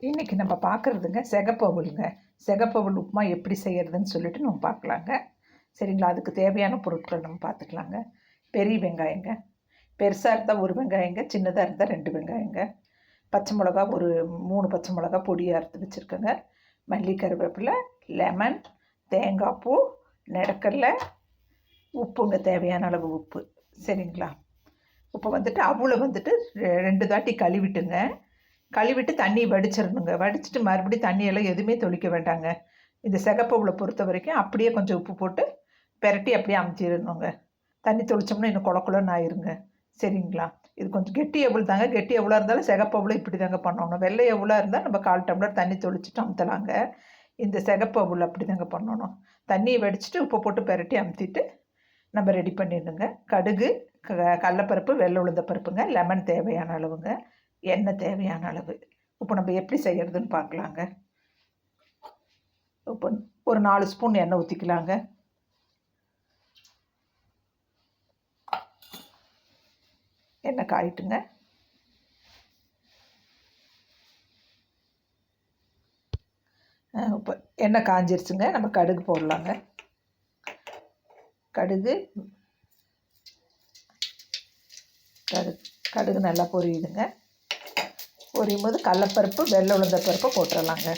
இன்றைக்கி நம்ம பார்க்குறதுங்க சிகப்பவுளுங்க. சிகப்பவுள் உப்புமா எப்படி செய்கிறதுன்னு சொல்லிட்டு நம்ம பார்க்கலாங்க. சரிங்களா? அதுக்கு தேவையான பொருட்கள் நம்ம பார்த்துக்கலாங்க. பெரிய வெங்காயங்க, பெருசாக இருந்தால் ஒரு வெங்காயங்க, சின்னதாக இருந்தால் 2 வெங்காயங்க, பச்சை மிளகா ஒரு 3 பச்சை மிளகா பொடியாக அறுத்து வச்சுருக்கேங்க, மல்லி, கருவேப்பிலை, லெமன், தேங்காய் பூ, நிலக்கடலை, உப்புங்க, தேவையான அளவு உப்பு. சரிங்களா? இப்போ வந்துட்டு அவுளை வந்துட்டு 2 தாட்டி கழுவிட்டுங்க, கழுவிட்டு தண்ணியை வடிச்சிடணுங்க. வடிச்சிட்டு மறுபடியும் தண்ணியெல்லாம் எதுவுமே தெளிக்க வேண்டாங்க. இந்த சிகப்பவுளை பொறுத்த வரைக்கும் அப்படியே கொஞ்சம் உப்பு போட்டு பெரட்டி அப்படியே அமுத்திடணுங்க. தண்ணி தெளித்தோம்னா இன்னும் குளக்குலன்னு ஆயிருங்க. சரிங்களா? இது கொஞ்சம் கெட்டி எவ்வளோ தாங்க. கெட்டி எவ்வளோ இருந்தாலும் சிகப்பவுளை இப்படி தாங்க பண்ணணும். வெள்ளை எவ்வளோ இருந்தால் நம்ம 1/4 டம்ளர் தண்ணி தெளிச்சிட்டு அமுத்தலாங்க. இந்த சிகப்பவுள் அப்படி தாங்க பண்ணணும். தண்ணியை வடிச்சிட்டு உப்பு போட்டு பெரட்டி அமுத்திட்டு நம்ம ரெடி பண்ணிடணுங்க. கடுகு, கடலப்பருப்பு, வெள்ளை உளுந்த பருப்புங்க, லெமன் தேவையான அளவுங்க, எண்ணெய் தேவையான அளவு. இப்போ நம்ம எப்படி செய்கிறதுன்னு பார்க்கலாங்க. இப்போ ஒரு 4 ஸ்பூன் எண்ணெய் ஊற்றிக்கலாங்க. எண்ணெய் காயிட்டுங்க. இப்போ எண்ணெய் காஞ்சிருச்சுங்க. நம்ம கடுகு போடலாங்க. கடுகு நல்லா பொரியுதுங்க. பொரியும் போது கடலப்பருப்பு, வெள்ளை உளுந்த பருப்பு போட்டுடலாங்க.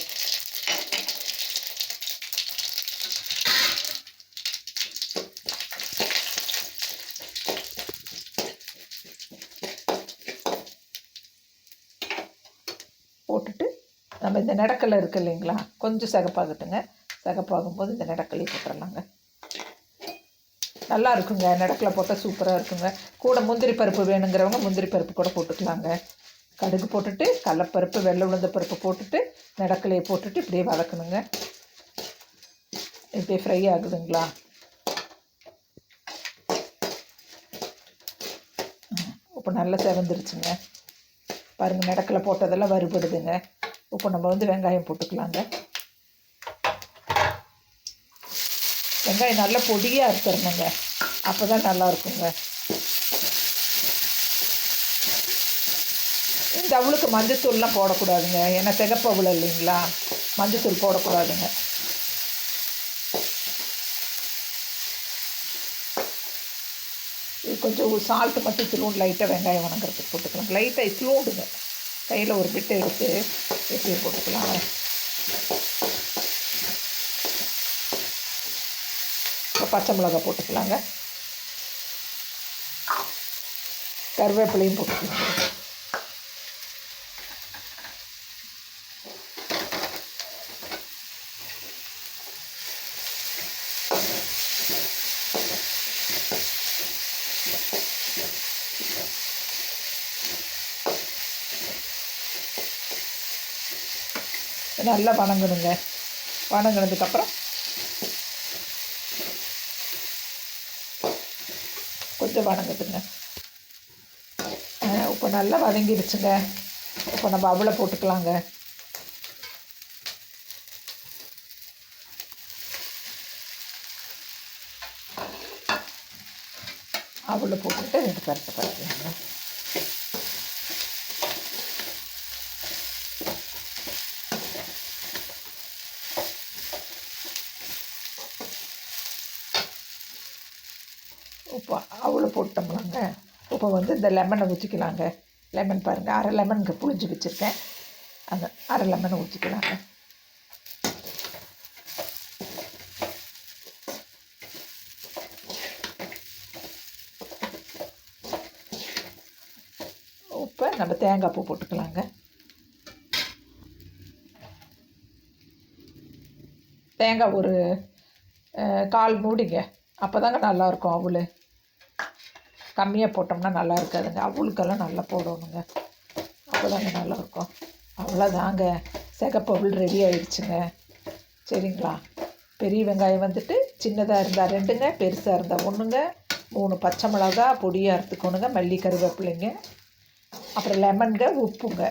போட்டுட்டு நம்ம இந்த நிலக்கடலை இருக்குது இல்லைங்களா, கொஞ்சம் சிகப்பாகட்டுங்க. சிகப்பாகும்போது இந்த நிலக்கடலையை போட்டுடலாங்க. நல்லா இருக்குங்க. நிலக்கடலை போட்டால் சூப்பராக இருக்குங்க. கூட முந்திரி பருப்பு வேணுங்கிறவங்க முந்திரி பருப்பு கூட போட்டுக்கலாங்க. கடுகு போட்டுட்டு கடலப்பருப்பு, வெள்ளை உளுந்த பருப்பு போட்டுட்டு நிலக்கடலையை போட்டுட்டு இப்படியே வதக்கணுங்க. இப்படியே ஃப்ரை ஆகுதுங்களா? இப்போ நல்லா செவந்துருச்சுங்க. பாருங்கள், நிலக்கடலை போட்டதெல்லாம் வறுபடுதுங்க. இப்போ நம்ம வெங்காயம் போட்டுக்கலாங்க. வெங்காயம் நல்லா பொடியாக அறுத்துடணுங்க. அப்போ தான் நல்லா இருக்குங்க. இந்த அவளுக்கு மஞ்சத்தூள்லாம் போடக்கூடாதுங்க. ஏன்னா சிகப்பவுள் இல்லைங்களா, மஞ்சத்தூள் போடக்கூடாதுங்க. இது கொஞ்சம் சால்ட்டு மட்டும் இத்திலூண்டு லைட்டாக வெங்காயம் வணங்குறதுக்கு போட்டுக்கலாம். லைட்டாக இத்திலூண்டுங்க. கையில் ஒரு பிட்டு எடுத்து எப்படியும் போட்டுக்கலாம். இப்போ பச்சை மிளகா போட்டுக்கலாங்க. கருவேப்பிலையும் போட்டுக்கலாம். நல்லா வணங்கணுங்க. வணங்கினதுக்கப்புறம் கொஞ்சம் வணங்குதுங்க. இப்போ நல்லா வதங்கிடுச்சுங்க. இப்போ நம்ம அவளை போட்டுக்கலாங்க. அவளை போட்டுட்டு 2 பருப்பு பருக்கலாங்க. இப்போ அவளை போட்டோம்லாங்க. இப்போ இந்த லெமனை ஊற்றிக்கலாங்க. லெமன் பாருங்கள், அரை லெமனுக்கு புளிஞ்சு வச்சுருக்கேன். அந்த அரை லெமனை ஊற்றிக்கலாங்க. இப்போ நம்ம தேங்காய் பூ போட்டுக்கலாங்க. தேங்காய் ஒரு 1/4 மூடிங்க. அப்போ தாங்க நல்லாயிருக்கும். அவள் கம்மியாக போட்டோம்னா நல்லா இருக்காதுங்க. அவளுக்கெல்லாம் நல்லா போடணுங்க. அப்போ தாங்க நல்லாயிருக்கும். அவ்வளோதாங்க, சிகப்பவுள் ரெடி ஆகிடுச்சுங்க. சரிங்களா? பெரிய வெங்காயம் சின்னதாக இருந்தால் 2ங்க, பெருசாக இருந்தால் 1ங்க, 3 பச்சை மிளகா பொடியாக அறுத்துக்கணுங்க, மல்லி, கருவேப்பிலைங்க, அப்புறம் லெமனுங்க, உப்புங்க.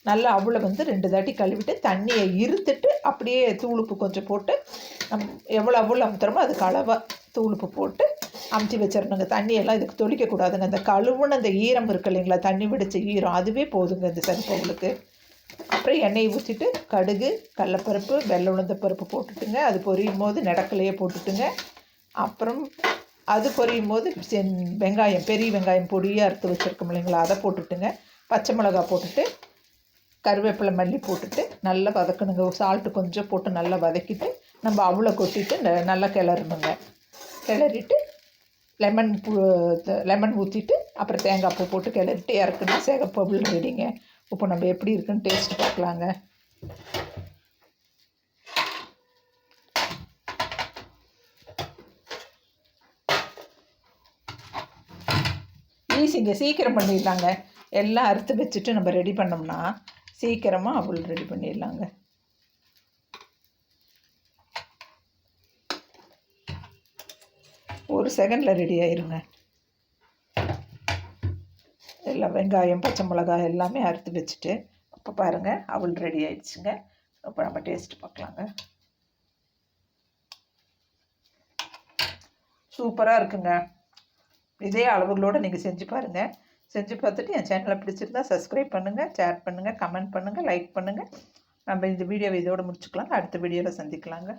நல்லா அவளை 2 தாட்டி கழுவிட்டு தண்ணியை இருத்துட்டு அப்படியே தூளுப்பு கொஞ்சம் போட்டு எவ்வளோ அவள் அமுத்துறோமோ அதுக்கு அளவாக தூளுப்பு போட்டு அமுத்தி வச்சிடணுங்க. தண்ணியெல்லாம் இதுக்கு தொளிக்கக்கூடாதுங்க. அந்த கழுவுன்னு அந்த ஈரம் இருக்குது இல்லைங்களா, தண்ணி விடிச்ச ஈரம், அதுவே போதுங்க இந்த சிகப்பவுளுக்கு. அப்புறம் எண்ணெயை ஊற்றிட்டு கடுகு, கடலப்பருப்பு, வெள்ளை உளுந்த பருப்பு போட்டுட்டுங்க. அது பொரியும் போது நிலக்கலையே போட்டுட்டுங்க. அப்புறம் அது பொரியும் போது வெங்காயம், பெரிய வெங்காயம் பொடியாக அறுத்து வச்சுருக்கோம் இல்லைங்களா, அதை போட்டுட்டுங்க. பச்சை மிளகா போட்டுட்டு கருவேப்பிலை, மல்லி போட்டுட்டு நல்லா வதக்கணுங்க. சால்ட்டு கொஞ்சம் போட்டு நல்லா வதக்கிட்டு நம்ம அவளை கொட்டிட்டு நல்லா கிளறணுங்க. கிளறிட்டு லெமன் ஊற்றிட்டு அப்புறம் தேங்காய் பூ போட்டு கிளறிட்டு இறக்கணும். சிகப்பவுல் ரெடிங்க. இப்போ நம்ம எப்படி இருக்குன்னு டேஸ்ட் பார்க்கலாங்க. ஈஸிங்க, சீக்கிரம் பண்ணிடலாங்க. எல்லாம் அறுத்து வச்சுட்டு நம்ம ரெடி பண்ணோம்னா சீக்கிரமாக அவள் ரெடி பண்ணிடலாங்க. ஒரு செகண்டில் ரெடி ஆயிருங்க. எல்லாம் வெங்காயம், பச்சை மிளகாய் எல்லாமே அறுத்து வச்சுட்டு இப்போ பாருங்கள் அவள் ரெடி ஆயிடுச்சுங்க. இப்போ நம்ம டேஸ்ட் பார்க்கலாங்க. சூப்பராக இருக்குங்க. இதே அளவுகளோடு நீங்கள் செஞ்சு பாருங்கள். செஞ்சு பார்த்துட்டு என் சேனலை பிடிச்சிருந்தா சப்ஸ்கிரைப் பண்ணுங்கள், ஷேர் பண்ணுங்கள், கமெண்ட் பண்ணுங்கள், லைக் பண்ணுங்கள். நம்ம இந்த வீடியோவை இதோடு முடிச்சுக்கலாங்க. அடுத்த வீடியோவில் சந்திக்கலாங்க.